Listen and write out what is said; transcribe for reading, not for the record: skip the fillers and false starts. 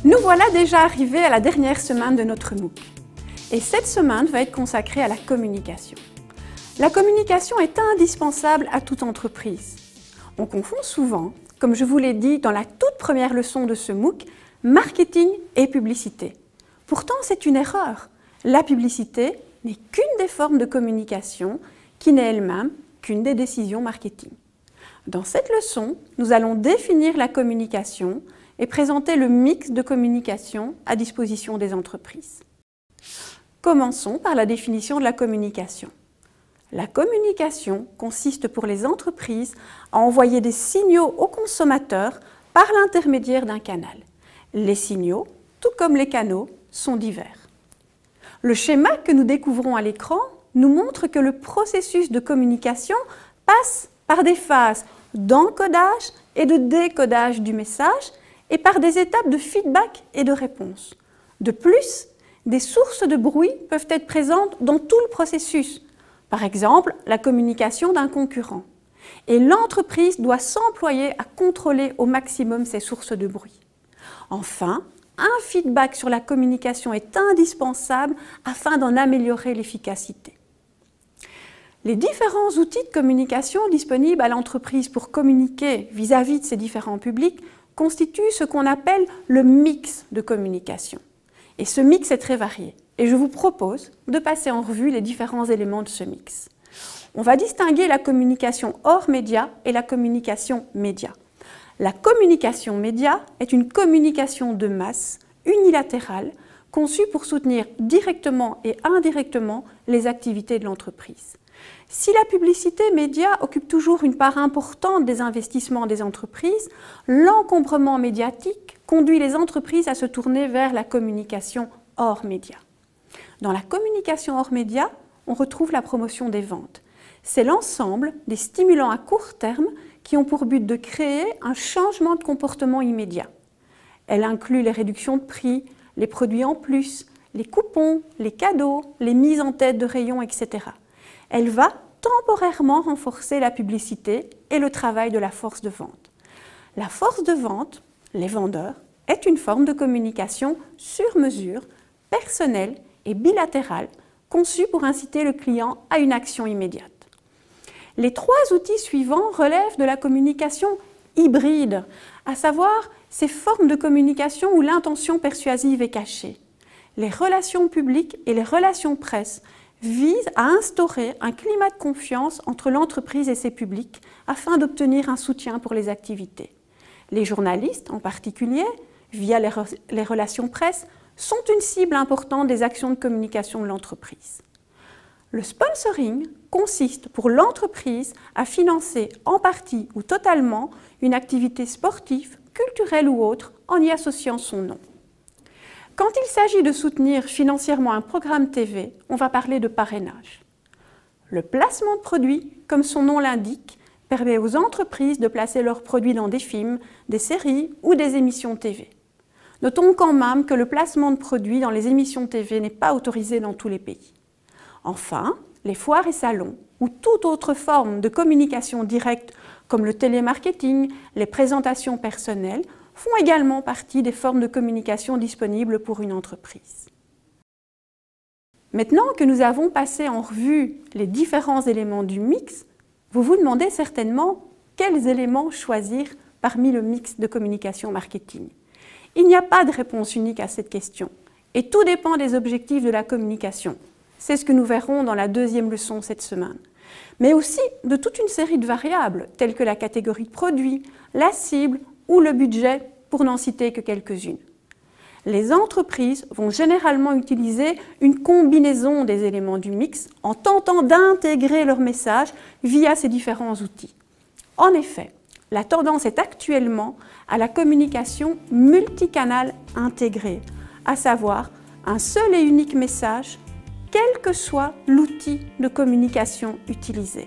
Nous voilà déjà arrivés à la dernière semaine de notre MOOC. Et cette semaine va être consacrée à la communication. La communication est indispensable à toute entreprise. On confond souvent, comme je vous l'ai dit dans la toute première leçon de ce MOOC, marketing et publicité. Pourtant, c'est une erreur. La publicité n'est qu'une des formes de communication qui n'est elle-même qu'une des décisions marketing. Dans cette leçon, nous allons définir la communication et présenter le mix de communication à disposition des entreprises. Commençons par la définition de la communication. La communication consiste pour les entreprises à envoyer des signaux aux consommateurs par l'intermédiaire d'un canal. Les signaux, tout comme les canaux, sont divers. Le schéma que nous découvrons à l'écran nous montre que le processus de communication passe par des phases d'encodage et de décodage du message et par des étapes de feedback et de réponse. De plus, des sources de bruit peuvent être présentes dans tout le processus, par exemple la communication d'un concurrent. Et l'entreprise doit s'employer à contrôler au maximum ces sources de bruit. Enfin, un feedback sur la communication est indispensable afin d'en améliorer l'efficacité. Les différents outils de communication disponibles à l'entreprise pour communiquer vis-à-vis de ces différents publics constituent ce qu'on appelle le mix de communication. Et ce mix est très varié. Et je vous propose de passer en revue les différents éléments de ce mix. On va distinguer la communication hors média et la communication média. La communication média est une communication de masse, unilatérale, conçue pour soutenir directement et indirectement les activités de l'entreprise. Si la publicité média occupe toujours une part importante des investissements des entreprises, l'encombrement médiatique conduit les entreprises à se tourner vers la communication hors média. Dans la communication hors média, on retrouve la promotion des ventes. C'est l'ensemble des stimulants à court terme qui ont pour but de créer un changement de comportement immédiat. Elle inclut les réductions de prix, les produits en plus, les coupons, les cadeaux, les mises en tête de rayons, etc. Elle va temporairement renforcer la publicité et le travail de la force de vente. La force de vente, les vendeurs, est une forme de communication sur mesure, personnelle et bilatérale, conçue pour inciter le client à une action immédiate. Les trois outils suivants relèvent de la communication hybride, à savoir ces formes de communication où l'intention persuasive est cachée. Les relations publiques et les relations presse visent à instaurer un climat de confiance entre l'entreprise et ses publics afin d'obtenir un soutien pour les activités. Les journalistes, en particulier, via les relations presse, sont une cible importante des actions de communication de l'entreprise. Le sponsoring consiste pour l'entreprise à financer en partie ou totalement une activité sportive, culturelle ou autre en y associant son nom. Quand il s'agit de soutenir financièrement un programme TV, on va parler de parrainage. Le placement de produits, comme son nom l'indique, permet aux entreprises de placer leurs produits dans des films, des séries ou des émissions TV. Notons quand même que le placement de produits dans les émissions TV n'est pas autorisé dans tous les pays. Enfin, les foires et salons ou toute autre forme de communication directe comme le télémarketing, les présentations personnelles, font également partie des formes de communication disponibles pour une entreprise. Maintenant que nous avons passé en revue les différents éléments du mix, vous vous demandez certainement quels éléments choisir parmi le mix de communication marketing. Il n'y a pas de réponse unique à cette question et tout dépend des objectifs de la communication. C'est ce que nous verrons dans la deuxième leçon cette semaine. Mais aussi de toute une série de variables telles que la catégorie de produits, la cible ou le budget, pour n'en citer que quelques-unes. Les entreprises vont généralement utiliser une combinaison des éléments du mix en tentant d'intégrer leur message via ces différents outils. En effet, la tendance est actuellement à la communication multicanale intégrée, à savoir un seul et unique message, quel que soit l'outil de communication utilisé.